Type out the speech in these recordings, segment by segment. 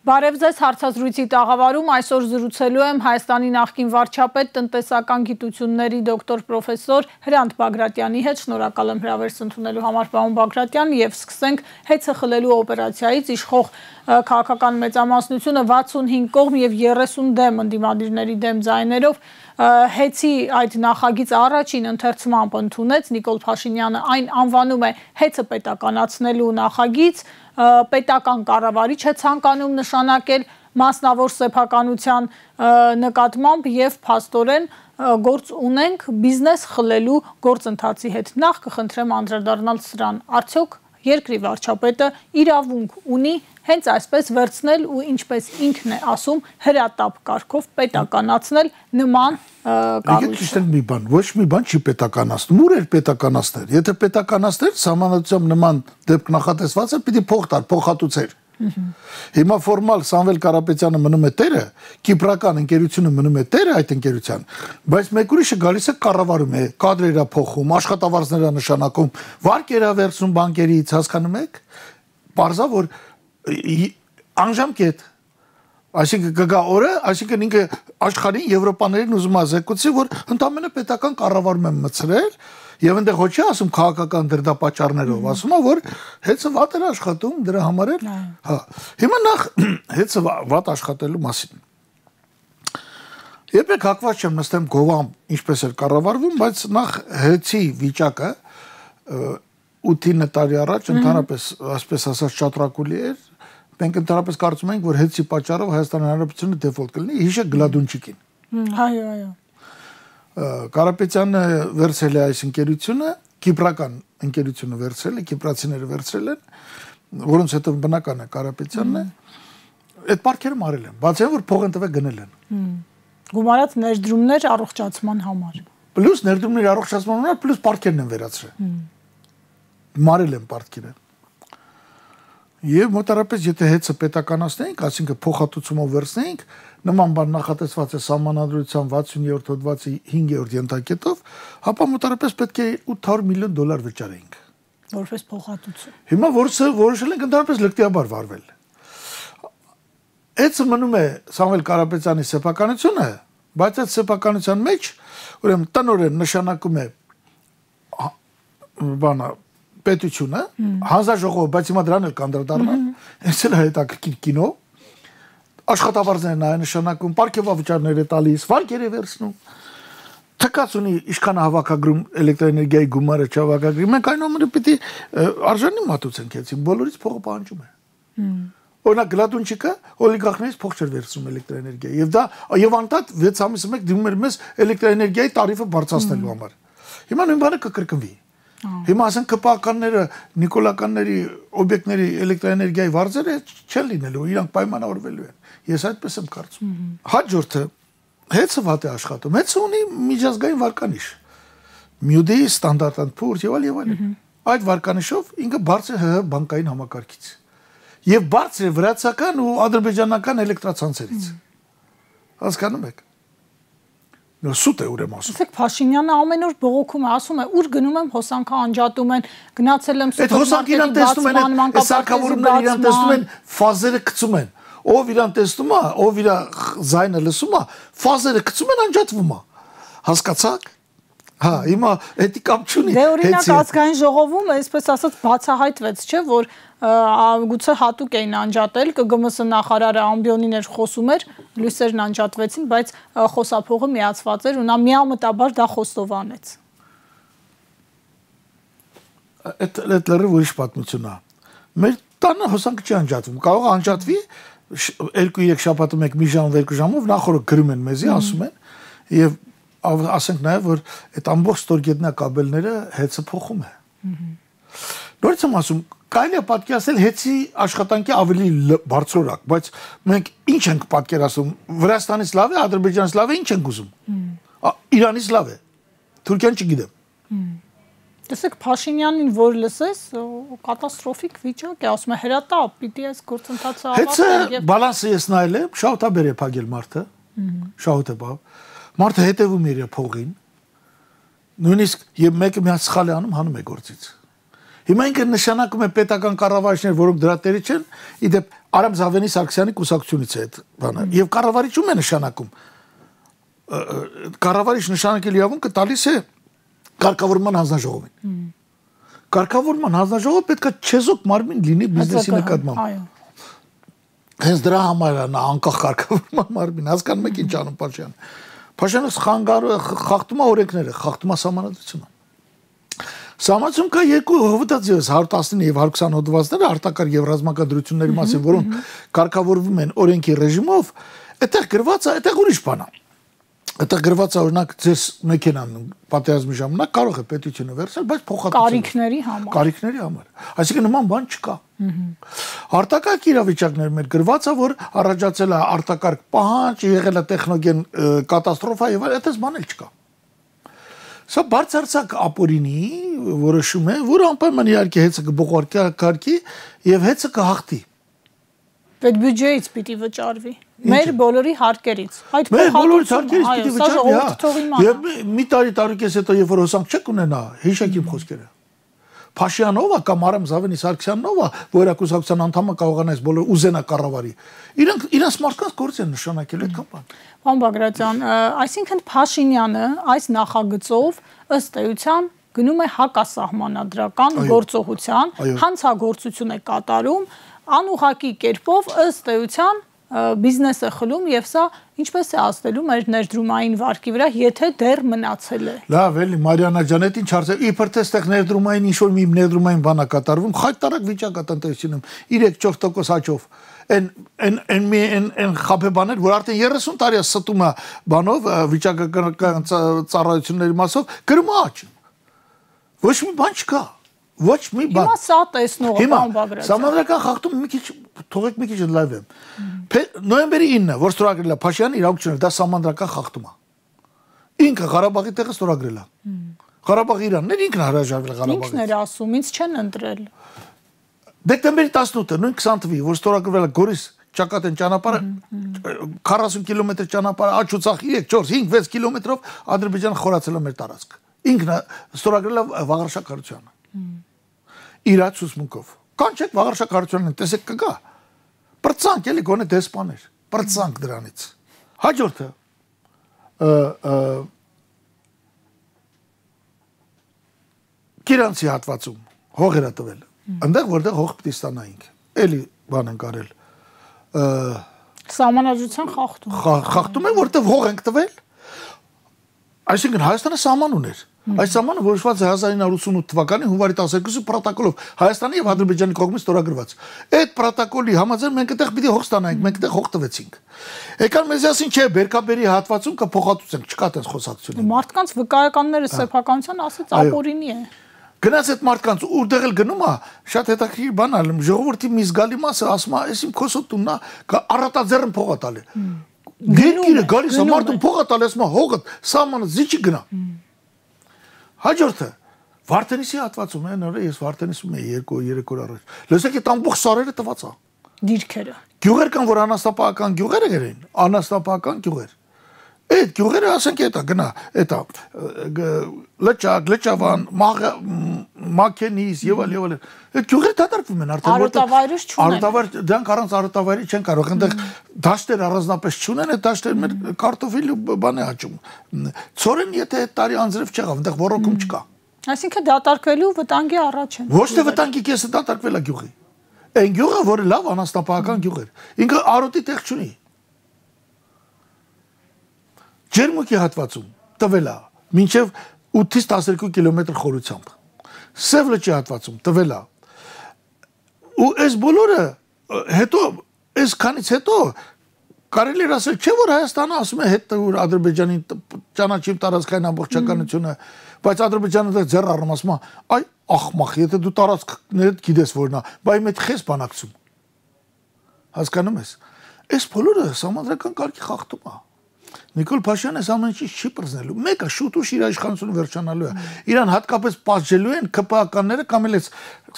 Բարև ձեզ հարցազրույցի տաղավարում այսօր զրուցելու եմ Հայաստանի նախկին վարչապետ տնտեսական գիտությունների դոկտոր պրոֆեսոր Հրանտ Բագրատյանի հետ։ Շնորհակալ եմ հրավերս ընդունելու համար, պարոն Բագրատյան, եւ սկսենք հեծը խլելու օպերացիայից իշխող քաղաքական մեծամասնությունը 65 կողմ եւ 30 դեմ ընդդիմադիրների դեմ ձայներով հեծի այդ նախագիծ առաջին ընթերցմամբ ընդունեց։ Նիկոլ Փաշինյանը այն անվանում է հեծը պետականացնելու նախագիծ, պետական կառավարիչ է ցանկանում նշանակել մասնավոր սեփականության նկատմամբ եւ փաստորեն գործ ունենք բիզնես խլելու գործընթացի հետ։ Նախ կխնդրեմ անդրադառնալ սրան, արդյոք երկրի վարչապետը իրավունք ունի հենց այսպես վերցնել ու ինչպես ինքն է ասում հրատապ կարգով պետականացնել նման կառույց։ Ճիշտ է մի բան, ոչ մի բան չի պետականացնում։ Ուր էր պետականացնել։ Եթե պետականացներ, համանadությամբ նման դեպք նախատեսված է, պիտի փող տար, փոխհատուցեր։ Հիմա ֆորմալ Սամվել Կարապետյանը մնում է տերը, կիպրական ընկերությունը մնում է տերը այդ ընկերության, բայց մեկ ուրիշը գալիս է կառավարում է, կադրերա փոխում, աշխատավարձներա նշանակում, վարկերա վերցնում բանկերից, հասկանում եք, պարզա որ անժամկետ, այսինքն կգա օրը, այսինքն ինքը աշխարհին եվրոպաներին ուզում է զեկուցի, որ ընդամենը պետական կառավարում են մցրել եւ այնտեղ ոչ է ասում քաղաքական դրդապատճառներով, ասում է որ հեծը վատ էր աշխատում, դրա համար էր, հա։ Հիմա նախ հեծը վատ աշխատելու մասին։ Երբեք հակված չեմ նստեմ գովամ ինչպես էր կառավարվում, բայց նախ հեծի վիճակը 8 տարի առաջ ընդհանրապես ասպես ասած շատրակուլի էր։ Մենք ընդհանրապես կարծում ենք, որ հեծի պատճառով Հայաստանի Հանրապետությունը դեֆոլտ կլինի, հիշեք Գլադունչիկին։ Այո։ Կարապետյանը վերցրել է այս ընկերությունը, կիպրական ընկերությունը վերցրել է, կիպրացիները վերցրել են, որոնց հետո բնական է Կարապետյանն է։ Այդ պարքերը մարել են, բացի որ փող են տվել գնել են։ Գումարած ներդրումներ առողջացման համար։ Պլյուս ներդրումների առողջացման համար, պլյուս պարքերն են վերացրել։ Մարել են պարտքերը։ Եվ մոտարապես եթե հեծը պետականացնենք, այսինքն փոխհատուցումով վերցնենք, նման բան նախատեսված է Սահմանադրության 60-րդ հոդվածի 5-րդ ենթակետով, ապա մոտարապես պետք է $800 միլիոն վճարենք։ Որպես փոխհատուցում։ Հիմա որոշել ենք ընդհանրապես լկտիաբար վարվել։ Հեծը մնում է Սամվել Կարապետյանի սեփականությունը, բայց այդ սեփականության մեջ ուրեմն տնօրեն նշանակում է բանը պետությունը, հանձնաժողովը, բայց հիմա դրան էլ կանդրադառնալ, այս էլ հետաքրքիր կինո, աշխատավարձներն այն նշանակում, պարգևավճարներ է տալիս, վարկեր է վերցնում, թքած ունի ինչքան հավաքագրում էլեկտրոէներգիայի գումարը չհավաքագրի, մենք այնուամենայնիվ պիտի արժանի մատուցենք հեցի, բոլորից փողը պահանջում է։ Օրինակ Գլադունչիկը օլիգարխներից փող չէր վերցնում էլեկտրոէներգիայի, եւ դա եւ անդադ 6 ամիսը մեկ դիմում էր մեզ էլեկտրոէներգիայի տարիֆը բարձրացնելու համար։ Հիմա նույն բանը կկրկնվի։ Հիմա ասենք ԿՊԱ-ականները, Նիկոլականների օբյեկտների էլեկտրոէներգիայի վարձերը չեն լինելու, իրանք պայմանավորվելու են։ Ես այդպես եմ կարծում։ Հաջորդը հեծը վատ է աշխատում։ Հեծը ունի միջազգային վարկանիշ։ Մյուդի, Standard & Poor's եւ այլն։ Այդ վարկանիշով ինքը բարձր է ՀՀ բանկային համակարգից։ Եվ բարձր է վրացական ու ադրբեջանական էլեկտրացանցերից։ Հասկանում եք։ Սուտ է ուրեմն ասում։ Իսկ Փաշինյանը ամեն օր բողոքում է, ասում է, ուր գնում եմ հոսանքը անջատում են, գնացել եմ սուպերմարկետի սարքավորումները իրան տեսնում են, ֆազերը գցում են։ Ով իրան տեսնում է, ով իր ձայնը լսում է, ֆազերը գցում են, անջատվում է։ Հասկացաք։ Հա, հիմա էդի կապ չունի։ Դե օրինակ ազգային ժողովում, այսպես ասած, բացահայտվեց, չէ, որ գուցե հատուկ էին անջատել, ԿԳՄՍ նախարարը ամբիոնին էր խոսում էր, լույսերն անջատվեցին, բայց խոսափողը միացված էր ու նա միամտաբար դա խոստովանեց։ Այդ լրիվ ուրիշ պատմություն է։ Մեր տանը հոսանքը չի անջատվում, կարող է անջատվի 2-3 շաբաթը մեկ մի ժամ, 2 ժամով նախորդ գրում են մեզի, ասում են եւ ասենք նաև որ այդ ամբողջ ստորգետնյա կաբելները հեծը փոխում է։ Նորից եմ ասում, կարելի է պատկերացնել հեծի աշխատանքի ավելի բարձրորակ, բայց մենք ինչ ենք պատկերացնում, Վրաստանից լավ է, Ադրբեջանից լավ է, ինչ ենք ուզում։ Իրանից լավ է։ Թուրքիան չգիտեմ։ Տեսեք Փաշինյանին որ լսես, կատաստրոֆիկ վիճակ է, ասում է հրատապ, պիտի այս գործընթացը ավարտել եւ բալանսը ես նայել եմ, շահութաբեր է փակել մարդը։ Շահութաբավ։ Մարդը հետևում իր փողին, նույնիսկ եւ մեկը միած սխալ է անում, հանում է գործից։ Հիմա ինքը նշանակում է պետական կառավարիչներ, որոնք դրա տերը չեն, իդեպ Արամ Զավենի Սարգսյանի կուսակցությունից է այդ բանը։ Եվ կառավարիչում է նշանակում։ Կառավարիչ նշանակել իրավունքը տալիս է կարգավորման հանձնաժողովին։ Կարգավորման հանձնաժողովը պետք է չեզոք մարմին լինի բիզնեսի նկատմամբ։ Հենց դրա համար է նա անկախ կարգավորման մարմին, հասկանում եք ինչ անում Փաշինյանը։ Փաշինյանը խախտում է օրենքները, խախտում է սահմանադրությունը։ Սահմանադրում կա երկու հովտածես 119 եւ 120 հոդվածները արտակարգ եւ ռազմական դրությունների մասին, որոնք կարգավորվում են օրենքի ռեժիմով, այդտեղ գրված է, այդտեղ ուրիշ բան է։ Այդտեղ գրված է օրինակ ձեր մեքենան պատերազմի ժամանակ կարող է պետությունը վերցնել, բայց փոխհատուցել կարիքների համար։ Այսինքն նման բան չկա։ Արտակարգ իրավիճակներ մեր գրված է, որ առաջացել է արտակարգ պահանջ, եղել է տեխնոգեն կատաստրոֆա եւ այդպես բան էլ չկա։ Սա բարձրացակ ապօրինի որոշում է, որ անպայման իհարկե հեծը կբողարկի եւ հեծը կհաղթի։ Պետ բյուջեից պիտի վճարվի։ Մեր բոլորի հարկերից։ Այդ բոլորի հարկերից պիտի վճարվի։ Եվ մի տարի-տարուկես հետո երբ որ հոսանք չեք ունենա, հիշեք իմ խոսքերը։ Փաշինյանովա կամ Արամ Զավենի Սարգսյանովա, որ ակուսակցության անդամը կարողանա այս բոլոր ուզենա կառավարի։ Իրանց մարդկանց գործ են նշանակել այդքան բան։ Պարոն Բագրատյան, այսինքն Փաշինյանը այս նախագծով ըստ էության գնում է հակասահմանադրական գործողության, հանցագործություն է կատարում, անուղղակի կերպով ըստ էության բիզնեսը խլում եւ սա ինչպես է ասնելու մեր ներդրումային վարկի վրա, եթե դեռ մնացել է։ Լավ, էլի Մարիանա ջան, այդ ինչ հարցը, իբր թե այստեղ ներդրումային ինչ որ մի ներդրումային բան է կատարվում, խայտարակ վիճակ է տնտեսությունում, 3-4% աճով։ Այն խաբեբաներ, որ արդեն 30 տարի է ստում է բանով վիճակական ծառայությունների մասով, գրում է աճ։ Ոչ մի բան չկա։ Ոչ մի բան։ Հիմա սա տեսնողը բան Բագրատյան։ Սահմանադրական խախտում մի քիչ թողեք մի քիչ լայվեմ։ Նոյեմբերի 9-ը, որ ստորագրել է Փաշինյանը իրավունքներ, դա սահմանադրական խախտում է։ Ինքը Ղարաբաղի տեղը ստորագրել է։ Ղարաբաղը Իրանն ինքն հրաժարվել Ղարաբաղից։ Ինքն էր ասում, ինձ չեն ընտրել։ Դեկտեմբերի 18-ը նույն 20 թվականի, որ ստորագրվել է Գորիս Ճակատեն ճանապարհը 40 կիլոմետր ճանապարհ աճուցախ 3, 4, 5, 6 կիլոմետրով Ադրբեջանը խորացել է մեր տարածքը։ Ինքն ստորագրել է Վաղարշակարությանը։ Իրա ցուսմունքով։ Կանչեք Վաղարշակարությանն, տեսեք կգա։ Պրծանք էլի գոնե դեսպաներ։ Պրծանք դրանից։ Հաջորդը Կիրանցի հատվածում հող էր տվել։ Այնտեղ որտեղ հող պիտի ստանայինք։ Էլի բան են կարել։ Սահմանադրության խախտում։ Խախտում են, որտեղ հող ենք տվել։ Այսինքն Հայաստանը սահման ուներ։ Այս սահմանը որոշված է 1988 թվականի հունվարի 12-ի պրոտոկոլով Հայաստանի եւ Ադրբեջանի կողմից ստորագրված։ Այդ պրոտոկոլի համաձայն մենք այդտեղ պիտի հող ստանայինք, մենք այդտեղ հող տվեցինք։ Եկան մեզ ասին, չէ, Բերքաբերի հատվածում կփոխհատուցենք, չկա այդպես խոսակցություն։ Մարդկանց վկայականները սեփականության ասած ապօրինի է։ Գնաց այդ մարդկանց ուր դեղել գնում է, շատ հետաքրքիր բան ալում, ժողովրդի մի զգալի մասը ասում է, «Էս իմ քոսոտունն է, առատաձեռն փող է տալի»։ Գերկիրը գալիս է մարդուն փող է տալի, ասում է, «Հողը սահմանը զիջի գնա»։ Հաջորդը Վարդենիսի հատվածում է, նորը ես Վարդենիսում եմ 2-3 օր առաջ։ Լսեք այդ ամբողջ սարերը տված է։ Դիրքերը։ Գյուղեր կան, որ անաստապահական գյուղեր են, անաստապահական գյուղեր։ Այդ գյուղերը ասենք էտա գնա, էտա Լճակ, Լճավան, Մակենիս եւ այլ։ Այդ գյուղերը դատարկվում են արդեն, Արոտավայրից չունեն։ Արոտավայր, դրանք առանց արոտավայրի չեն կարող, այնտեղ դաշտեր առանձնապես չունեն, այդ դաշտերը մեր կարտոֆիլ բան է աճում։ Ցորեն եթե այդ տարի անձրև չեղավ, այնտեղ ոռոգում չկա։ Այսինքն դատարկվելու վտանգի առաջ են։ Ոչ թե վտանգի կեսը դատարկվել է գյուղի։ Այն գյուղը, որը լավ անաստապահական գյուղ էր, ինքը արոտի տեղ չունի։ Ջերմուկի հատվածում տվել է մինչև 8-ից 12 կիլոմետր խորությամբ։ Սև լճի հատվածում տվել է։ Ու այս բոլորը հետո այս քանից հետո կարելի է ասել, չէ՞ որ Հայաստանը ասում է հետ որ Ադրբեջանին ճանաչիմ տարածքային ամբողջականությունը, բայց Ադրբեջանը դա ձեռ առնում ասում է, այ ախմախ, եթե դու տարածքներդ գիտես որն է, բայց մեծ խես բանակցում։ Հասկանում ես։ Այս բոլորը համադրական կարգի խախտում է։ Նիկոլ Փաշինյանը ամեն ինչ չի բռնելու։ Մեկը շուտ-ուշ իր իշխանությունը վերջանալու է։ Իրան հատկապես պատժելու են ԿՊԱ-ականները կամ էլ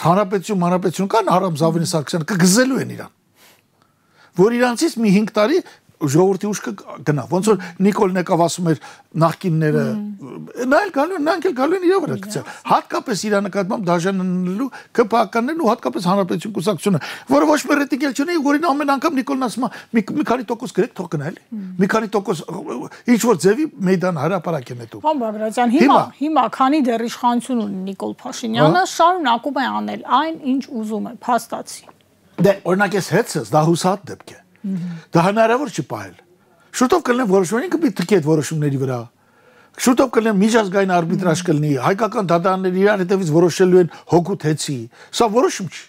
հանրապետություն կան Արամ Զավենի Սարգսյանը կգզելու են իրան։ Որ իրանցից մի 5 տարի ժողովրդի ուշքը գնա։ Ոնց որ Նիկոլն եկավ ասում էր նախկինները նրանք էլ գալու են իր վրա գցել։ Հատկապես իր նկատմամբ դաժանելու ԿՊԱ-ականներն ու հատկապես Հանրապետություն կուսակցությունը, որը ոչ մի ռետիկել չունի, որին ամեն անգամ Նիկոլն ասում է մի քանի տոկոս գրեք թող գնա էլի։ Մի քանի տոկոս ինչ որ ձևի մեյդան հրապարակ է նետում։ Պարոն Բագրատյան, հիմա քանի դեռ իշխանություն ունի Նիկոլ Փաշինյանը, շարունակում է անել այն, ինչ ուզում է, փաստացի։ Դե օրինակ ես հետս դա հուսահատ դեպք է։ Դա հնարավոր չի պահել։ Շուտով կլինեն որոշումներ, ինքը մի թքի այդ որոշումների վրա։ Շուտով կլինեն միջազգային արբիտրաժ կլինի, հայկական դատարանները իրար հետևից որոշելու են հոգուտ հեծի։ Սա որոշում չի։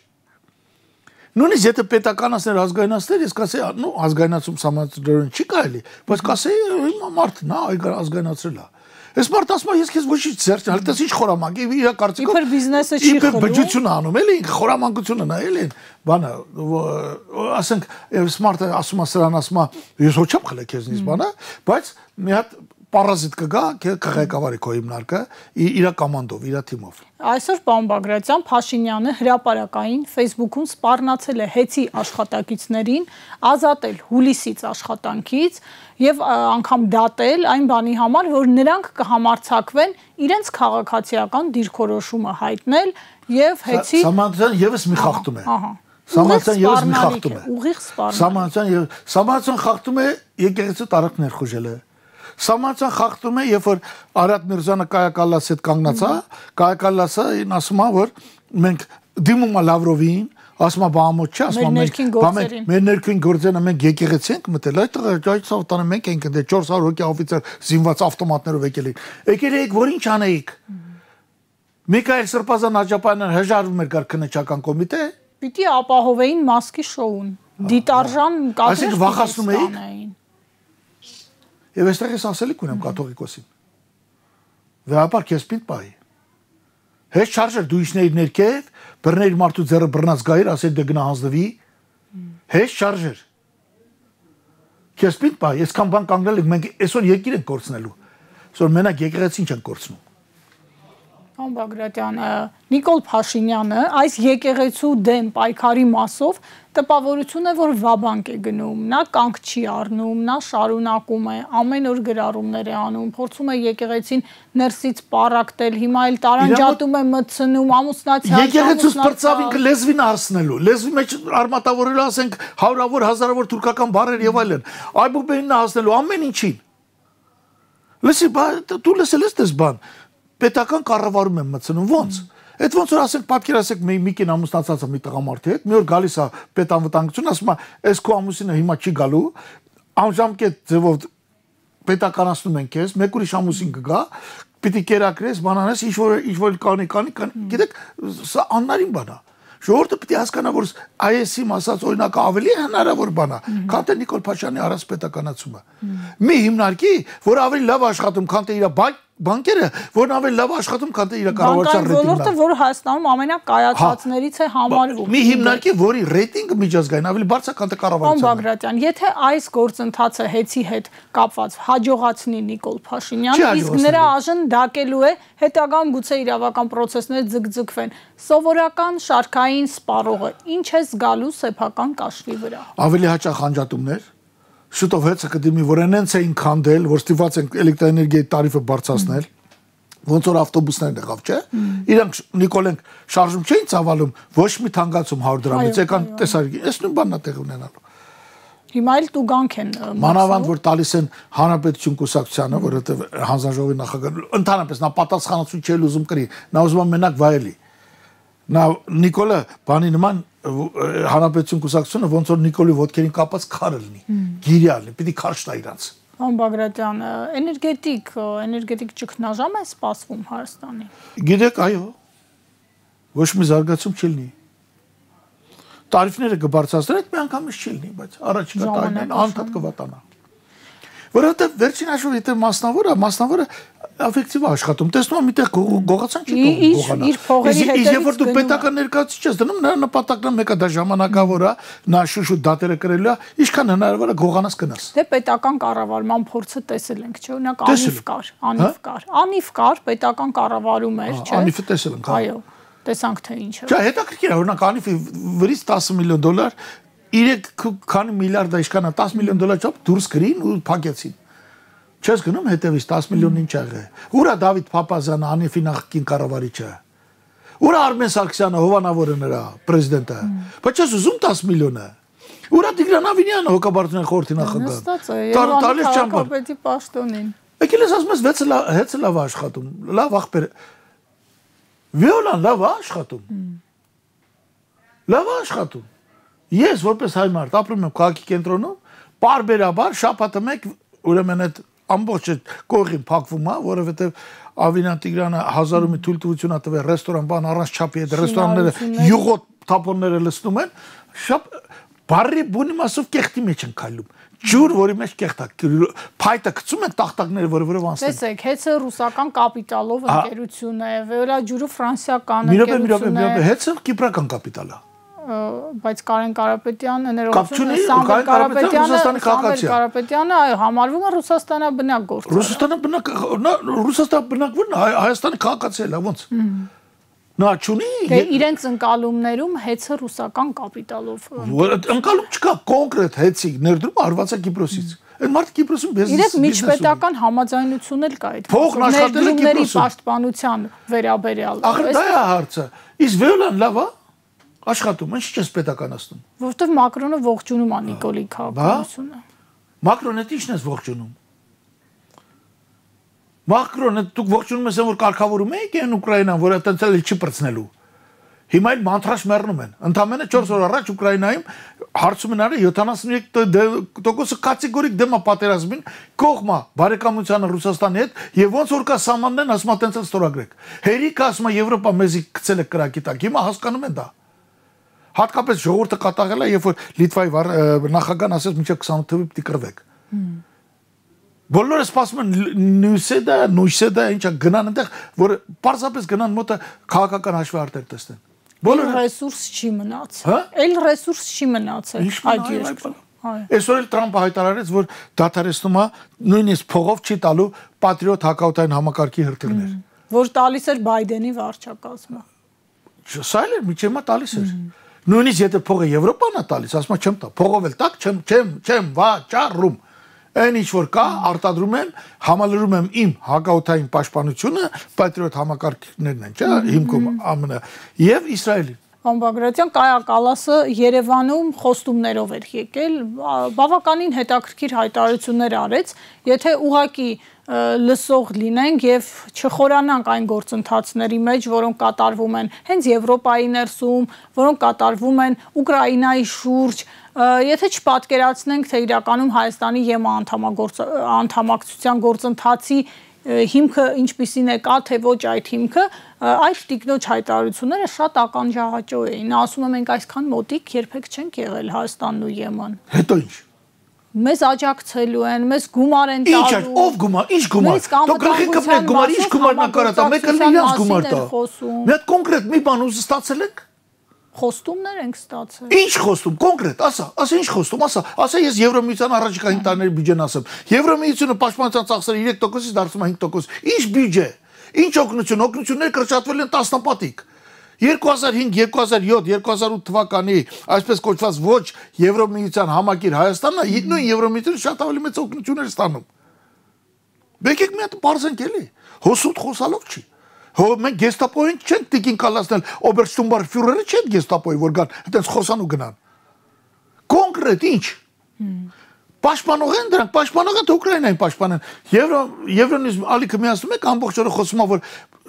Նույնիսկ եթե պետականացներ ազգայնացներ, ես կասեի, նո ազգայնացում համաձայնորեն չի կարելի, բայց կասեի հիմա մարդն է ազգայնացրել է։ Այս մարդ ասում է ես քեզ ոչինչ ձեռք չեմ, հենց ինչ խորամանկ է իր կարծիքով։ Իբր բիզնեսը չի խորում։ Իբր բջջություն անում էլի, խորամանկությունը նայել են, բանը, ասենք, այս մարդը ասում է սրան ասում է ես ոչ չեմ խլել քեզնից բանը, բայց մի հատ պարազիտ կգա, կղեկավարի քո հիմնարկը իր կոմանդով, իր թիմով։ Այսօր պարոն Բագրատյան Փաշինյանը հրապարակային Facebook-ում սպառնացել է հեծի աշխատակիցներին ազատել հուլիսից աշխատանքից եւ անգամ դատել այն բանի համար, որ նրանք կհամարձակվեն իրենց քաղաքացիական դիրքորոշումը հայտնել եւ հեծի Սամանցյան եւս մի խախտում է։ Ահա։ Սամանցյան եւս մի խախտում է։ Ուղիղ սպառնալիք։ Սամանցյան խախտում է եկեղեցու տարածք ներխուժելը։ Սամանցյան խախտում է, երբ որ Արադ Միրզյանը Կայա Կալասի հետ կանգնացա, Կայա Կալասը ասում է, որ մենք դիմում է Լավրովին, ասում է բամոտ չէ, ասում է մեր ներքին գործերն մենք եկեղեցի ենք մտել, այդ սավտանը մենք ենք դե 400 հոգի օֆիցեր զինված ավտոմատներով եկել են։ Եկել եք, որ ինչ անեիք։ Միքայել Սրբազան Աջապյանն հրաժարվում էր գար քննչական կոմիտե։ Պիտի ապահովեին Մասկի շոուն։ Դիտարժան կադրեր վախացնում էիք։ Եվ այստեղ ես ասելիք ունեմ կաթողիկոսին։ Վերապար քեզ պինդ պահի։ Հեչ չարժեր դու իշներ ներքև, բռներ մարդու ձեռը բռնած գայր, ասել դե գնա հանձնվի։ Հեչ չարժեր։ Քեզ պինդ պահի, այսքան բան կանգնել ենք, մենք այսօր երկիր ենք կորցնելու։ Այսօր մենակ եկեղեցին չենք կորցնում։ Պարոն Բագրատյան, Նիկոլ Փաշինյանը այս եկեղեցու դեմ պայքարի մասով տպավորություն է, որ վաբանկ է գնում, նա կանգ չի առնում, նա շարունակում է, ամեն օր գրառումներ է անում, փորձում է եկեղեցին ներսից պարակտել, հիմա էլ տարանջատում է մտցնում, ամուսնացյալ, եկեղեցուց բրծավ ինքը լեզվին հարցնելու, լեզվի մեջ արմատավորելու, ասենք հարյուրավոր, հազարավոր թուրքական բառեր եւ այլն, այբուբենին հասնելու ամեն ինչին։ Լսի, դու լսել ես դες բան, պետական կառավարում եմ մտցնում, ոնց։ Այդ ոնց որ ասենք պատկերացեք մի կին ամուսնացած է մի տղամարդի հետ, մի օր գալիս է պետանվտանգություն, ասում է, այս քո ամուսինը հիմա չի գալու, անժամկետ ձևով պետականացնում են քեզ, մեկ ուրիշ ամուսին կգա, պիտի կերակրես, բանանես, ինչ որ կանի, գիտեք, սա աննարին բան է։ Ժողովուրդը պիտի հասկանա, որ IS-ի ասած օրինակը ավելի հնարավոր բան է, քան թե Նիկոլ Փաշինյանի առանց պետականացումը։ Մի հիմնարկի, որ ավելի լավ աշխատում, քան թե իր բանկերը, որն ավելի լավ աշխատում, քան թե իր կառավարության ռեյտինգը։ Ոլորտը, որը Հայաստանում ամենակայացածներից է համարվում։ Մի հիմնարկի, որի ռեյտինգը միջազգային ավելի բարձր է, քան թե կառավարության։ Պարոն Բագրատյան, եթե այս գործընթացը հեծի հետ կապված հաջողացնի Նիկոլ Փաշինյանը, իսկ նրա աժն դակելու է, հետագայում գուցե իրավական process-ներ ձգձգվեն, սովորական շարքային սպառողը ինչ է զգալու սեփական կաշվի վրա։ Ավելի հաճախ անջատումներ շուտով հեծը կդիմի, որ այնց էին քանդել, որ ստիպված են էլեկտրաէներգիայի տարիֆը բարձրացնել, ոնց որ ավտոբուսներն եղավ, չէ։ Իրանք Նիկոլենք շարժում չէին ծավալում, ոչ մի թանկացում 100 դրամից, եկան տեսարի, այս նույն բանն է տեղ ունենալու։ Հիմա էլ տուգանք են։ Մանավանդ որ տալիս են Հանրապետություն կուսակցությանը, որովհետև հանձնաժողովի նախագահ, ընդհանրապես նա պատասխանատվություն չի ուզում կրի, նա ուզում է մենակ վայելի։ Նա Նիկոլը բանի նման Հանրապետություն կուսակցությունը ոնց որ Նիկոլի ոտքերին կապած քարը լինի, գիրյալ լինի, պիտի քարշ տա իրանց։ Պարոն Բագրատյան, էներգետիկ ճգնաժամ է սպասվում Հայաստանի։ Գիտեք, այո, ոչ մի զարգացում չի լինի։ Տարիֆները կբարձրացնեն, այդ մի անգամից չի լինի, բայց առաջիկա տարիներին անդադ կվատանա։ Որովհետև վերջին հաշվով եթե մասնավորը աֆեկտիվ է աշխատում, տեսնում եմ միտեղ գողացան չի գողանա։ Իսկ երբ որ դու պետական ներկայացուցիչ ես դնում, նրա նպատակն մեկը դա ժամանակավոր է, նա շուշուտ դատերը կրելու է, ինչքան հնարավոր է գողանաս գնաս։ Դե պետական կառավարման փորձը տեսել ենք, չէ՞, օրինակ Անիվ կար, պետական կառավարում էր, չէ՞։ Անիվը տեսել ենք, այո, տեսանք թե ինչ է։ Չէ, հետաքրքիր է, օրինակ Անիվի վրից $10 միլիոն քանի միլիարդ այսքան 10 միլիոն դոլար չափ դուրս գրին ու փակեցին։ Չես գնում հետևից 10 միլիոնն ինչ եղե։ Ուրա Դավիթ Փափազյանը, Անիֆի նախկին կառավարիչը։ Ուրա Արմեն Սարգսյանը, Հովանավորը նրա պրեզիդենտը։ Բայց չես ուզում 10 միլիոնը։ Ուրա Տիգրան Ավինյանը հոգաբարձության խորհրդի նախագահ։ Տալիս ճամբար։ Պետի պաշտոնին։ Եկել ես ասում ես հեծը լավ աշխատում, լավ ախպեր։ Վիոլան լավ աշխատում։ Լավ աշխատում։ Ես որպես հայ մարդ ապրում եմ քաղաքի կենտրոնում, բարբերաբար շաբաթը մեկ ուրեմն այդ ամբողջ կողին փակվում է, որովհետև Ավինան Տիգրանը 1000-ը մի թույլտվություն ա տվել ռեստորան բան առանց չափի այդ ռեստորանները յուղոտ թափոնները լցնում են, բարի բունի մասով կեղտի մեջ են քայլում։ Ջուր, որի մեջ կեղտ է, փայտը գցում են տախտակները, որը որով անցնում։ Տեսեք, հեծը ռուսական կապիտալով ընկերություն է, Վեորա ջուրը ֆրանսիական ընկերություն է։ Հեծը կիպրական կապիտալ է։ Բայց Կարեն Կարապետյանը ներողություն Սամվել Կարապետյանը համարվում է Ռուսաստանաբնակ գործ։ Ռուսաստան բնակվում է Հայաստանի քաղաքացի է, ոնց։ Նա չունի իրենց ընկալումներում հեծը ռուսական կապիտալով։ Ընկալում չկա, կոնկրետ հեծի ներդրում արված է Կիպրոսից։ Այդ մարդը Կիպրոսում բիզնես։ Իրենք միջպետական համաձայնություն էլ կա այդ։ Փողն աշխատել է Կիպրոսում։ Պաշտպանության վերաբերյալ։ Ախր դա է հարցը։ Իսկ Վիոլան լավ է աշխատում, ինչ չես պետականացնում։ Որովհետև Մակրոնը ողջունում է Նիկոլի քաղաքականությունը։ Մակրոնը ի՞նչն ես ողջունում։ Մակրոնը դուք ողջունում ես, որ կարգավորում եք այն Ուկրաինան, որը այդտեղ չի բրցնելու։ Հիմա այն մանտրաշ մեռնում են։ Ընդամենը 4 օր առաջ Ուկրաինայում հարցում են արել 73% կատեգորիկ դեմ է պատերազմին, կողմա բարեկամությանը Ռուսաստանի հետ եւ ոնց որ կա սահմաններն ասում են տենց ստորագրեք։ Հերիքը ասում է Եվրոպա մեզի գցել է կրակի տակ։ Հիմա հասկանում են դա։ Հատկապես ժողովուրդը կատաղել է, երբ որ Լիտվայի նախագահան ասեց մինչև 28 թվականի պիտի կռվեք։ Բոլորը սպասում են նույսեդա ինչա գնան այնտեղ, որ պարզապես գնան մոտը քաղաքական հաշվարկներ տեսնեն։ Բոլորը ռեսուրս չի մնացել։ Այլ ռեսուրս չի մնացել այդ երկրում։ Այսօր էլ Տրամպը հայտարարեց, որ դադարեցնում է նույնիսկ փողով չի տալու պատրիոտ հակաօդային համակարգի հրթիռներ։ Որ տալիս էր Բայդենի վարչակազմը։ Սա էլ միջի մա տալիս էր։ Նույնիսկ եթե փողը Եվրոպան է տալիս, ասում չեմ տա, փողով էլ տակ չեմ վաճառում։ Այն ինչ որ կա, արտադրում եմ, համալրում եմ իմ հակաօդային պաշտպանությունը, պատրիոտ համակարգներն են, չէ՞, հիմքում ԱՄՆ եւ Իսրայելին։ Պարոն Բագրատյան, Կայա Կալասը Երևանում խոստումներով էր եկել, բավականին հետաքրքիր հայտարարություններ արեց, եթե ուղակի լսող լինենք եւ չխորանանք այն գործընթացների մեջ, որոնք կատարվում են հենց Եվրոպայի ներսում, որոնք կատարվում են Ուկրաինայի շուրջ, եթե չպատկերացնենք, թե իրականում Հայաստանի ԵՄ անդամակցության գործընթացի հիմքը ինչպիսին է կա, թե ոչ այդ հիմքը, այդ տիկնոջ հայտարարությունները շատ ականջահաճո էին։ Նա ասում է մենք այսքան մոտիկ երբեք չենք եղել Հայաստանն ու ԵՄ-ն։ Հետո ինչ։ Մեզ աջակցելու են, մեզ գումար են տալու։ Ինչ ով գումար, ինչ գումար։ Դուք գլխի կպնեք գումար, ինչ գումար նա կարա տա, մեկը իրենց գումար տա։ Մի հատ կոնկրետ մի բան ուզ ստացել եք։ Խոստումներ ենք ստացել։ Ինչ խոստում, կոնկրետ, ասա ինչ խոստում, ասա ես Եվրոմիության առաջիկա 5 տարիների բյուջեն ասեմ։ Եվրոմիությունը պաշտպանության ծախսերը 3%-ից դարձում է 5%։ Ինչ բյուջե։ Ինչ օգնություններ կրճատվել են տասնապատիկ։ 2005, 2007, 2008 թվականի այսպես կոչված ոչ Եվրոմիության համակիր Հայաստանը նույն Եվրոմիությունը շատ ավելի մեծ օգնություններ ստանում։ Բեկեք մի հատ բարձենք էլի։ Հոսուտ խոսալով չի։ Մենք գեստապոյին չենք տիկին կալացնել, օբերշտումբարֆյուրերը չեն գեստապոյի, որ գան, այդպես խոսան ու գնան։ Կոնկրետ ինչ։ Պաշտպանող են դրանք, պաշտպանողը թե Ուկրաինային պաշտպանեն։ Եվրոնիզմ ալիքը միացնում եք ամբողջ օրը խոսում է, որ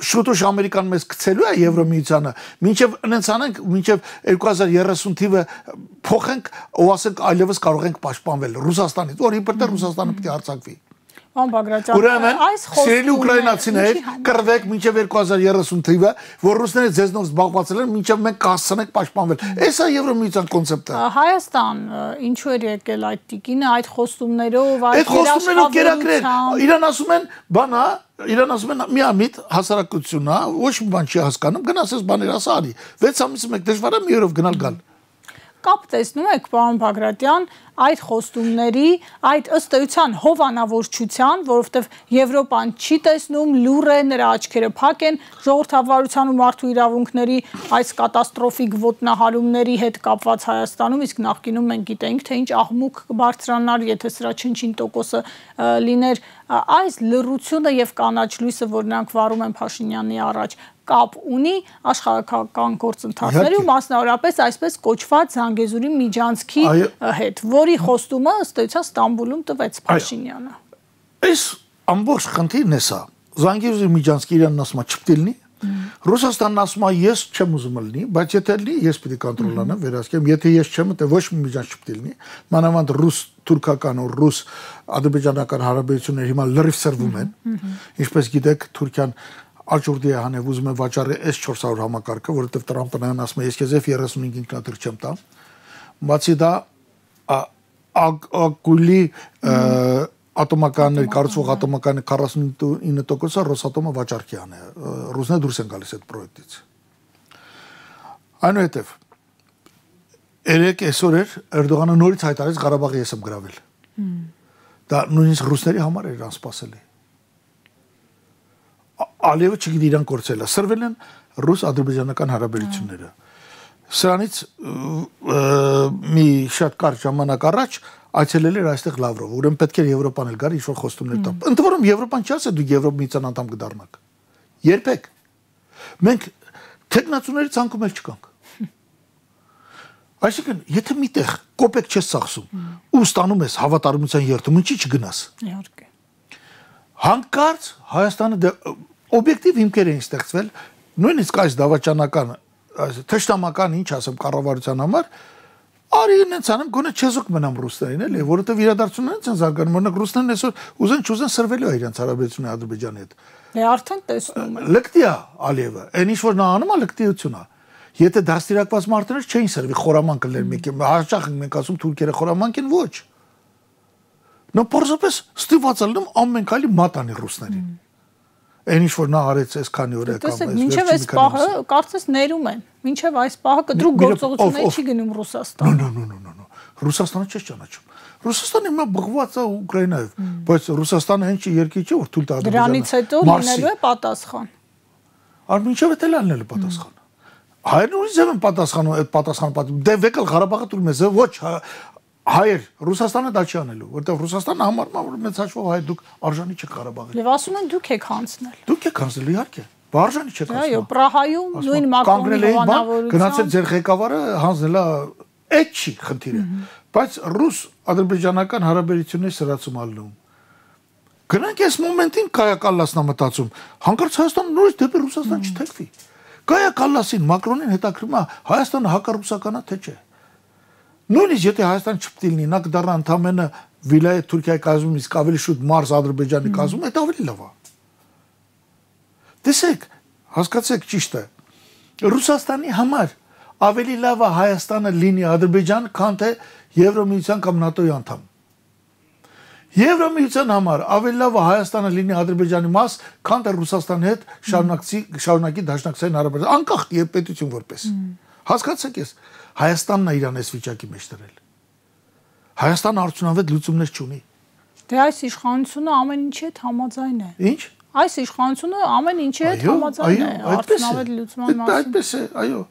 շուտով Ամերիկան մեզ գցելու է Եվրոմիությանը, մինչև այնց անենք, մինչև 2030 թիվը փոխենք, ու ասենք այլևս կարող ենք պաշտպանվել Ռուսաստանից, որ իբրտե Ռուսաստանը պիտի արձակվի։ Պարոն Բագրատյան, ուրեմն սիրելի ուկրաինացիներ կռվեք մինչև 2030 թիվը, որ ռուսները ձեզնով զբաղվածել են, մինչև մենք կհասցնենք պաշտպանվել։ Էս է Եվրոմիության կոնցեպտը։ Հայաստան ինչու էր եկել այդ տիկինը, այդ խոստումներով, այդ խոստումներով կերակրել։ Իրան ասում են, բանա, իրան ասում են միամիտ հասարակությունն է, ոչ մի բան չի հասկանում, գնացես բաներ ասա արի։ 6 ամիսը մեկ դժվար է մի օրով գնալ գալ։ կապ տեսնում եք, պարոն Բագրատյան, այդ խոստումների, այդ ըստ էության հովանավորչության, որովհետև Եվրոպան չի տեսնում, լուր է, նրա աչքերը փակ են, ժողովրդավարության ու մարդու իրավունքների այս կատաստրոֆիկ ոտնահարումների հետ կապված Հայաստանում, իսկ նախկինում մենք գիտենք, թե ինչ աղմուկ կբարձրանար, եթե սրա չնչին տոկոսը լիներ, այս լռությունը եւ կանաչ լույսը, որ նրանք վառում են Փաշինյանի առաջ, կապ ունի աշխարհական գործընթացների ու մասնավորապես այսպես կոչված Զանգեզուրի միջանցքի հետ, որի խոստումը ըստ էության Ստամբուլում տվեց Փաշինյանը։ Այս ամբողջ խնդիրն է սա։ Զանգեզուրի միջանցքը իրանն ասում է չպետք լինի, Ռուսաստանն ասում է ես չեմ ուզում լինի, բայց եթե լինի ես պիտի կոնտրոլանեմ, վերահսկեմ, եթե ես չեմ, թե ոչ մի միջանց չպետք լինի։ Մանավանդ ռուս-թուրքական ու ռուս-ադրբեջանական հարաբերությունները հիմա լրիվ սրվում են, ինչպես գիտեք, Թուրքիան Աջուրդի է հանև ուզում է վաճառի S400 համակարգը, որովհետև Տրամպը նրան ասում է ես քեզ F-35 ինքնաթիռ չեմ տա։ Բացի դա Ակուլի ատոմականների կարծվող ատոմականի 49%-ը Ռոսատոմը վաճառքի ան է։ Ռուսները դուրս են գալիս այդ պրոյեկտից։ Այնուհետև երեք այսօր էր Էրդողանը նորից հայտարարեց Ղարաբաղի ես եմ գրավել։ Դա նույնիսկ ռուսների համար էր անսպասելի։ Ալիևը չգիտի իրան կորցել է, սրվել են ռուս-ադրբեջանական հարաբերությունները։ Սրանից մի շատ կարճ ժամանակ առաջ այցելել էր այստեղ Լավրով, ուրեմն պետք էր Եվրոպան էլ գար ինչ-որ խոստումներ տա։ Ընդ որում Եվրոպան չի ասել դուք Եվրոպայից անդամ կդառնաք։ Երբեք։ Մենք տեխնացուների ցանկում էլ չկանք։ Այսինքն, եթե միտեղ կոպեկ չես ծախսում ու ստանում ես հավատարմության երթում, ինչի չգնաս։ Իհարկե։ Հանկարծ Հայաստանը օբյեկտիվ հիմքեր էին ստեղծվել, նույնիսկ այս դավաճանական, թշնամական, ինչ ասեմ, կառավարության համար, արի ինձ անեմ գոնե չեզոք մնամ ռուսներին, էլի, որովհետև իրադարձություններից են զարգանում, օրինակ ռուսներն այսօր ուզեն չուզեն սրվելու է իրենց հարաբերությունները Ադրբեջանի հետ։ Դե արդեն տեսնում են։ Լկտի է Ալիևը, այն ինչ որ նա անում է լկտիություն է։ Եթե դաստիարակված մարդներ չէին սրվի խորամանկ լիներ մեկը, հաճախ ենք մենք ասում թուրքերը խորամանկ են, ոչ։ Նա պարզապես ստիպված է լինում ամեն քայլի մատանի ռուսներին։ Այն ինչ որ նա արեց այս քանի օր եկավ, այս մինչև այս պահը կարծես ներում են։ Մինչև այս պահը կտրուկ գործողություններ չի գնում Ռուսաստան։ No. Ռուսաստանը չի ճանաչում։ Ռուսաստանը հիմա բղված է Ուկրաինայով, բայց Ռուսաստանը հենց երկիր չէ որ թույլ տա Ադրբեջանը։ Դրանից հետո լինելու է պատասխան։ Արմինչև է լանելու պատասխան։ Հայերն ուրիշ ձև են պատասխանում, այդ պատասխանը պատում։ Դե վեկալ Ղարաբաղը տուրում է, ոչ հայեր, Ռուսաստանը դա չի անելու, որտեղ Ռուսաստանը համարում է որ մեծ հաշվով հայ դուք արժանի չեք Ղարաբաղի։ Եվ ասում են դուք եք հանցնել։ Դուք եք հանցնել, իհարկե։ Բարժանի չեք հանցնել։ Այո, Պրահայում նույն Մակրոնի հովանավորությամբ գնացել ձեր ղեկավարը հանձնելա այդ չի խնդիրը, բայց ռուս-ադրբեջանական հարաբերությունների սրացում ալնում։ Գնանք այս մոմենտին Կայա Կալլասն է մտածում, հանկարծ Հայաստանը նորից դեպի Ռուսաստան չթեքվի։ Կայա Կալլասին Մակրոնին հետաքրում է Հայաստանը հակառուսականա թե չէ։ Նույնիսկ եթե Հայաստան չպետք լինի, նա կդառնա ընդամենը վիլայեթ Թուրքիայի կազմում, իսկ ավելի շուտ Մարս Ադրբեջանի կազմում, այդ ավելի լավ է։ Տեսեք, հասկացեք ճիշտ է։ Ռուսաստանի համար ավելի լավ է Հայաստանը լինի Ադրբեջան, քան թե Եվրոմիության կամ ՆԱՏՕ-ի անդամ։ Եվրոմիության համար ավելի լավ է Հայաստանը լինի Ադրբեջանի մաս, քան թե Ռուսաստանի հետ շարունակի դաշնակցային հարաբերություններ, անկախ պետություն որպես։ Հասկացեք ես, Հայաստանն է իրան այս վիճակի մեջ դրել։ Հայաստանը արդյունավետ լուծումներ չունի։ Դե այս իշխանությունը ամեն ինչի հետ համաձայն է։ Ինչ։ Այս իշխանությունը ամեն ինչի հետ համաձայն է, արդյունավետ լուծման մասին։ Այդպես է, այո։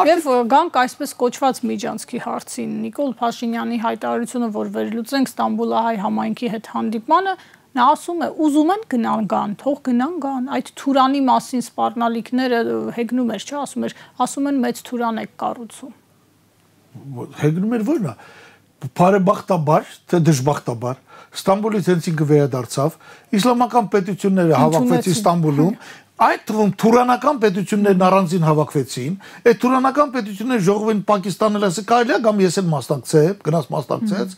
Եվ գանք այսպես կոչված միջանցքի հարցին, Նիկոլ Փաշինյանի հայտարարությունը, որ վերլուծենք Ստամբուլահայ համայնքի հետ հանդիպմանը, նա ասում է, ուզում են գան, թող գան, այդ Թուրանի մասին սպառնալիքները հեգնում էր, չէ, ասում են մեծ Թուրան եք կառուցում։ Հեգնում էր ո՞րն է։ Բարեբախտաբար, թե դժբախտաբար, Ստամբուլից հենց ինքը վերադարձավ, իսլամական պետությունները հավաքվեցին Ստամբուլում, այդ թվում թուրանական պետություններն առանձին հավաքվեցին, այդ թուրանական պետությունները ժողովին Պակիստանել ասել կարելի է կամ ես էլ մասնակցեմ, գնաց մասնակցեց,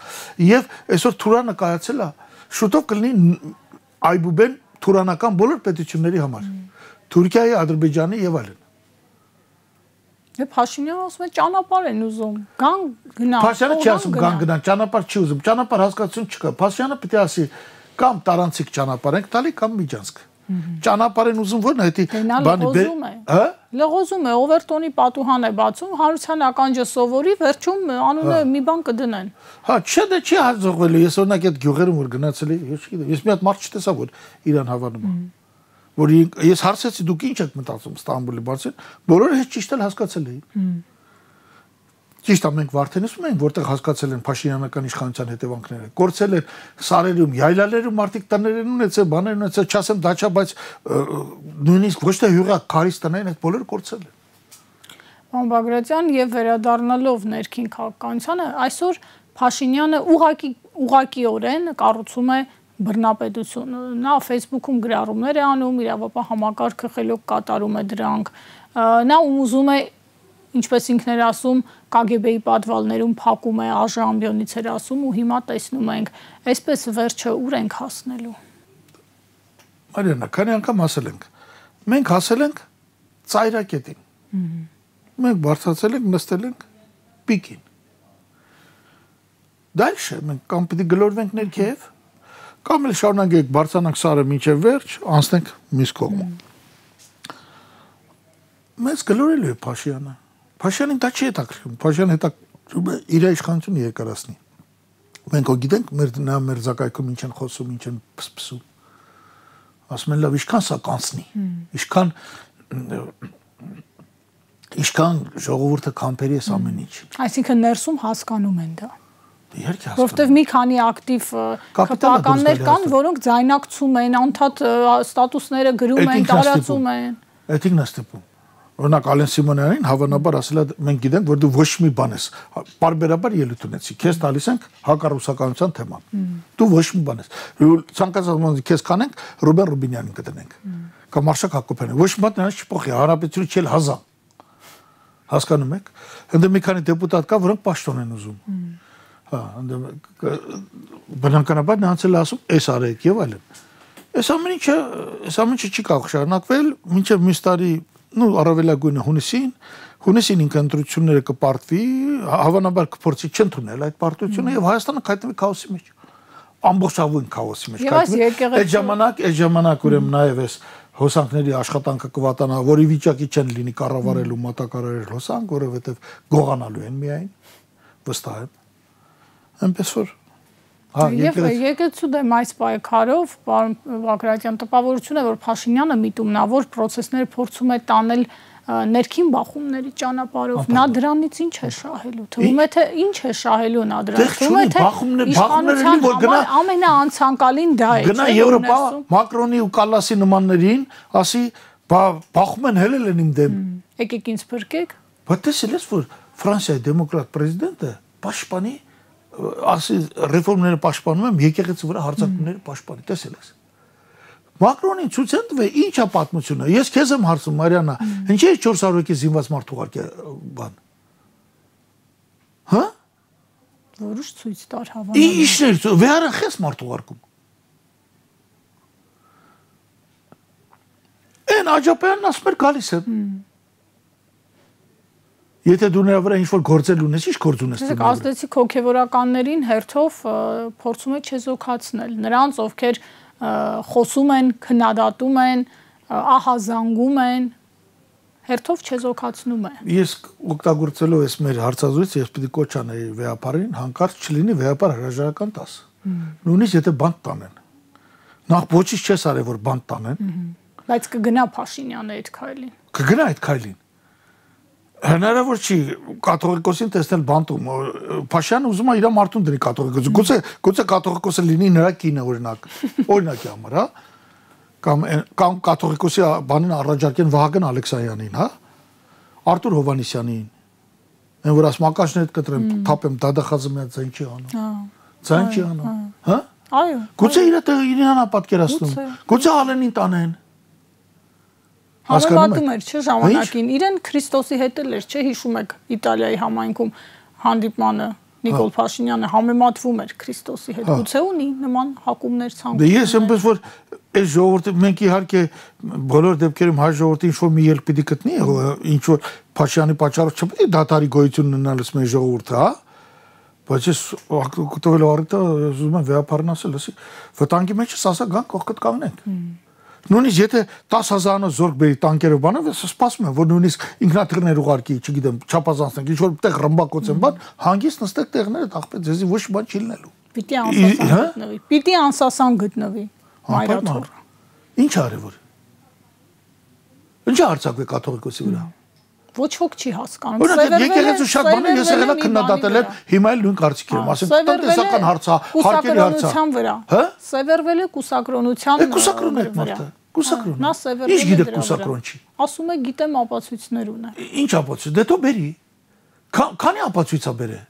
եւ այսօր Թուրանը կայացել է, շուտով կլինի այբուբեն թուրանական բոլոր պետությունների համար, Թուրքիայի, Ադրբեջանի եւ այլն։ Եվ Փաշինյանը ասում է ճանապարհ են ուզում, գան գնան։ Փաշինյանը չի ասում գնան, ճանապարհ չի ուզում, ճանապարհ հասկացություն չկա։ Փաշինյանը պետք է ասի կամ տարանցիկ ճանապարհ ենք տալի կամ միջանցք։ Ճանապարհ են ուզում ո՞րն է, դա բանի։ Հա։ Լղոզում է, Օվերտոնի պատուհան է բացում, հանրության ականջը սովորի, վերջում անունը մի բան կդնեն։ Հա, չէ, դա չի հաջողվելու։ Ես օրինակ այդ գյուղերում որ գնացել եմ, ես չգիտեմ, ես մի հատ մարդ չտեսա, որ իրան հավանում է։ Որ ես հարցեցի դուք ինչ եք մտածում Ստամբուլի բարձր, բոլորը հետ ճիշտ էլ հասկացել էին։ Ճիշտ է, մենք Վարդենիսում ենք, որտեղ հասկացել են փաշինյանական իշխանության հետևանքները։ Կորցել են սարերում, յայլաներում մարդիկ տներ են ունեցել, բաներ ունեցել, չասեմ դա չա, բայց նույնիսկ ոչ թե հյուղակ քարից տներն այդ բոլորը կորցել են։ Պարոն Բագրատյան, եւ վերադառնալով ներքին քաղաքականությանը, այսօր Փաշինյանը ուղղակիորեն կառուցում է բռնապետություն։ Նա Facebook-ում գրառումներ է անում, իրավապահ համակարգը խելոք կատարում է դրանք։ Նա ուզում է, ինչպես ինքն էր ասում, KGB-ի պատվալներում փակում է, ԱԺ ամբիոնից էր ասում ու հիմա տեսնում ենք, այսպես վերջը ուր ենք հասնելու։ Մարիանա, քանի անգամ ասել ենք։ Մենք հասել ենք ծայրակետին։ Մենք բարձրացել ենք, նստել ենք պիկին։ Դальше մենք կամ պիտի գլորվենք ներքև, կամ էլ շարունակենք բարձրանանք սարը մինչև վերջ, անցնենք մյուս կողմը։ Մեզ գլորելու է Փաշինյանը։ Փաշինյանին դա չի հետաքրքրում։ Փաշինյանը հետաքրքրում է իր իշխանությունը երկարացնի։ Մենք գիտենք մեր մերձակայքում ինչ են խոսում, ինչ են փսփսում։ Ասում են լավ, ինչքան սա կանցնի։ Ինչքան ժողովուրդը կամփերի է ամեն ինչ։ Այսինքն ներսում հասկանում են դա։ Իհարկե հասկանում։ Որովհետև մի քանի ակտիվ կապիտալներ կան, որոնք ձայնակցում են, անդադ ստատուսները գրում են, տարածում են։ Էդիկն է ստիպում։ Օրինակ Ալեն Սիմոնյանին հավանաբար ասել է մենք գիտենք որ դու ոչ մի բան ես բարբերաբար ելույթ ունեցի քեզ տալիս ենք հակառուսականության թեման դու ոչ մի բան ես ցանկացած ոմանց քեզ կանենք Ռուբեն Ռուբինյանին կդնենք կամ Մարշակ Հակոբյանին ոչ մի բան նրանց չփոխի հանրապետությունը չել հազա հասկանում եք այնտեղ մի քանի դեպուտատ կա որոնք պաշտոն են ուզում հա բնականաբար նրանց էլ ասում էս արեք եւ այլն այս ամեն ինչը չի կարող շարունակվել մինչեւ մյուս տարի առավելագույնը հունիսին ինքնընտրությունները կպարտվի, հավանաբար կփորձի չընդունել այդ պարտությունը եւ Հայաստանը կհայտնվի քաոսի մեջ։ Ամբողջովին քաոսի մեջ կհայտնվի։ Այդ ժամանակ ուրեմն նաեւ էս հոսանքների աշխատանքը կվատանա, որի վիճակի չեն լինի կառավարելու մատակարարել հոսանք, որովհետեւ գողանալու են միայն վստահ եմ։ Այնպես որ Եվ եկեցու դեմ այս պայքարով, պարոն Բագրատյան, տպավորություն է, որ Փաշինյանը միտումնավոր պրոցեսներ փորձում է տանել ներքին բախումների ճանապարհով։ Նա դրանից ինչ է շահելու։ Թվում է թե ինչ է շահելու նա դրանից։ Թվում է թե բախումներն որ գնա ամենաանցանկալին դա է։ Գնա Եվրոպա Մակրոնի ու Կալասի նմաններին, ասի բախում են հելել են իմ դեմ։ Եկեք ինձ փրկեք։ Բայց տեսել ես որ Ֆրանսիայի դեմոկրատ պրեզիդենտը պաշտպանի ասի ռեֆորմները պաշտպանում եմ եկեղեցի վրա հարձակումները պաշտպանի տեսել ես Մակրոնին ցույց են տվել ինչա պատմությունը ես քեզ եմ հարցում Մարիանա ինչի է 400-ի զինված մարդ ուղարկի բան հա որոշ ցույց տար հավանաբար ինչներ վեհարը քեզ մարդ ուղարկում Են Աջապյանն ասում էր գալիս եմ Եթե դու նրա վրա ինչ-որ գործել ունես, ինչ գործ ունես դու։ Ազդեցիկ հոգևորականներին հերթով փորձում է չեզոքացնել։ Նրանց, ովքեր խոսում են, քննադատում են, ահազանգում են, հերթով չեզոքացնում է։ Ես օգտագործելով այս մեր հարցազրույցը, ես պիտի կոչ անեի վեհապարին, հանկարծ չլինի վեհապար հրաժարական 10։ Նույնիսկ եթե բանտ տանեն։ Նախ ոչինչ չես արել, որ բանտ տանեն։ Բայց կգնա Փաշինյանը այդ քայլին։ Կգնա այդ քայլին։ Հնարավոր չի կաթողիկոսին տեսնել բանտում Փաշյանը ուզում է իր մարդուն դրի կաթողիկոս գուցե կաթողիկոսը լինի նրա կինը օրինակի համար հա կամ կաթողիկոսի բանին առաջարկեն Վահագն Ալեքսանյանին հա Արտուր Հովանեսյանին այն որ ասում ակաշներ կտրեմ թափեմ դադախազը մի ձայն չի անում հա այո գուցե իր տեղը իրենա պատկերացնում գուցե Ալենին տանեն Համեմատում էր չէ ժամանակին իրեն Քրիստոսի հետ էր չէ հիշում եք Իտալիայի համայնքում հանդիպմանը Նիկոլ Փաշինյանը համեմատվում էր Քրիստոսի հետ գուցե ունի նման հակումներ ցանկում Դե ես այնպես որ այս ժողովուրդը մենք իհարկե բոլոր դեպքերում հայ ժողովրդի ինչ որ մի ելք պիտի գտնի ինչ որ Փաշյանի պատճառով չպետք է դատարի գոյություն ունենալս մեր ժողովուրդը հա բայց ես օգտվել առիթը ուզում եմ վեհապարն ասել ասի վտանգի մեջ ասա գան կողքդ կանգնենք Նույնիսկ եթե 10,000-ը զորք բերի տանկերով բանով, սպասում եմ, որ նույնիսկ ինքնաթիռներ ուղարկի, չգիտեմ, չափազանցնենք, ինչ որ տեղ ռմբակոց են բան, հանգիստ նստեք տեղները, ախպետ, ձեզի ոչ բան չի լինելու։ Պիտի անսասան գտնվի։ Մայրաթոռը։ Ինչ արի որ։ Ինչ արձակվի կաթողիկոսի վրա։ Ոչ ոք չի հասկանում։ Օրինակ եկեղեցու շատ բաներ ես եղել եմ քննադատել եմ, հիմա էլ նույն կարծիքի եմ, ասեմ, տնտեսական հարցա, հարկերի հարցա։ Հա? Սևեռվել է կուսակրոնության վրա։ Կուսակրոն է մարդը։ Կուսակրոն։ Նա սևեռվել է։ Ինչ գիտեք կուսակրոն չի։ Ասում է գիտեմ ապացույցներ ունե։ Ինչ ապացույց։ Դե թո բերի։ Քանի ապացույցա բերե։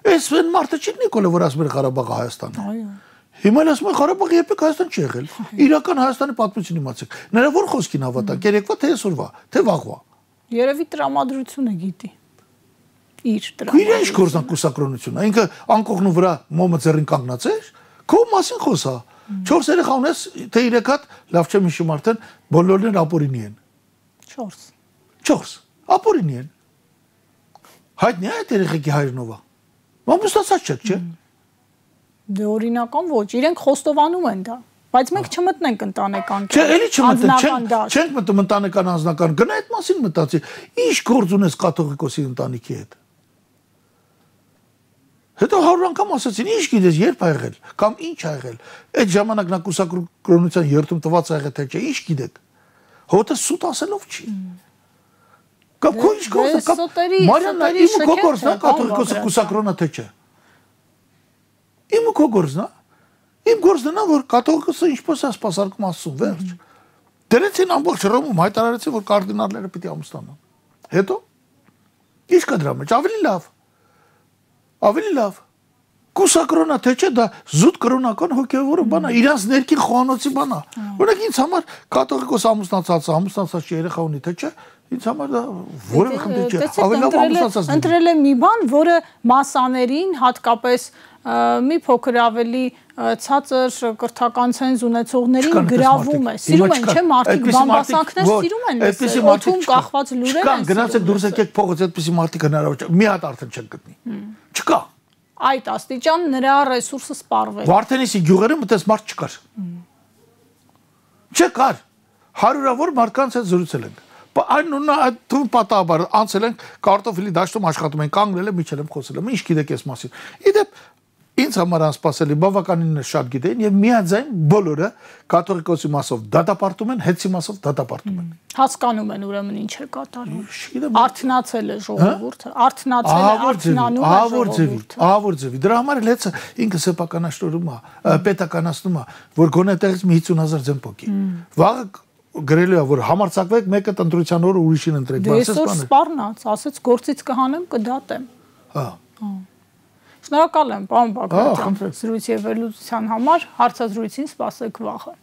Այս մարդը չի Նիկոլը, որ ասում է Ղարաբաղը Հայաստանն է։ Այո։ Հիմա ասում են Ղարաբաղը երբեք Հայաստան չի եղել։ Իրական Հայաստանի պատմություն իմացեք։ Նրա որ խոսքին հավատանք, երեկվա թե այսօրվա, թե վաղվա։ Երևի տրամադրությունը գիտի։ Իր տրամադրությունը։ Իր ինչ գործան կուսակրոնությունը։ Ինքը անկողնու վրա մոմը ձեռին կանգնած էր, քո մասին խոսա։ 4 երեխա ունես, թե 3 հատ, լավ չեմ հիշում արդեն, բոլորն ապօրինի են։ 4 ապօրինի են։ Հայտնի է այդ երեխեքի հայրնովա։ Մամուստացած չէ։ Դե օրինական ոչ, իրենք խոստովանում են դա, բայց մենք չմտնենք ընտանեկան կյանք։ Չէ, էլի չմտնենք, չենք մտնում ընտանեկան անձնական, գնա այդ մասին մտածի, ինչ գործ ունես կաթողիկոսի ընտանիքի հետ։ Հետո 100 անգամ ասացին, ինչ գիտես, երբ ա եղել, կամ ինչ ա եղել, այդ ժամանակ նա կուսակրոնության երթում տված ա եղել թե չէ, ինչ գիտեք։ Հոտը սուտ ասելով չի։ Կամ քո ինչ գործ է, կամ Մարիաննա, իմ քո գործն է կաթողիկոսը կուսակրոնա թե չէ։ Իմ քո գործն է։ Իմ գործն է, որ կաթողիկոսը ինչպես է սպասարկում Աստծուն, վերջ։ Դրեցին ամբողջ Հռոմում հայտարարեցին, որ կարդինալները պիտի ամուսնանան։ Հետո ինչ կա դրա մեջ, ավելի լավ։ Կուսակրոնա թե չէ, դա զուտ կրոնական հոգևորը բան է, իրանց ներքին խոհանոցի բան է։ Օրինակ ինձ համար կաթողիկոս ամուսնացած երեխա ունի թե չէ, ինձ համար դա որևէ խնդիր չէ։ Ավելի լավ ամուսնացած։ Ընտրել է մի բան, որը մասաներին հատկապես մի փոքր ավելի ցածր կրթական ցենզ ունեցողներին գրավում է։ Սիրում են, չէ՞, մարդիկ բամբասանքներ սիրում են լսել, օդում կախված լուրեր են։ Գնացեք դուրս եկեք փողոց, այդպիսի մարդիկ հնարավոր չէ։ Մի հատ արդեն չեն գտնի։ Չկա։ Այդ աստիճան նրա ռեսուրսը սպառվել։ Վարդենիսի գյուղերը մտես մարդ չկար։ Չկար։ Հարյուրավոր մարդկանց հետ զրուցել ենք։ Այդ թվում պատահաբար անցել ենք կարտոֆիլի դաշտում աշխատում ենք, կանգնել եմ, միջել եմ խոսել եմ, ինչ գիտեք այս մասին։ Իդեպ ինձ համար անսպասելի բավականին շատ գիտեն եւ միաձայն բոլորը կաթողիկոսի մասով դատապարտում են, հետցի մասով դատապարտում են։ Հասկանում են ուրեմն ինչ է կատարվում։ Արթնացել է ժողովուրդը, արթնանում է ժողովուրդը։ Ահավոր ձևի։ Դրա համար էլ հեծը ինքը սեփականաշնորհում է, պետականացնում է, որ գոնե տեղից մի 50,000 ձեն փոկի։ Վաղը գրելու է, որ համարձակվեք մեկը ընտրության օրը ուրիշին ընտրեք, բայց այսպես բաներ։ Դե սպառնաց, ասեց գործից կհանեմ, կդատեմ։ Հա։ Շնորհակալ եմ, պարոն Բագրատյան, զրույցի եւ վերլուծության համար, հարցազրույցին սպասեք վաղը։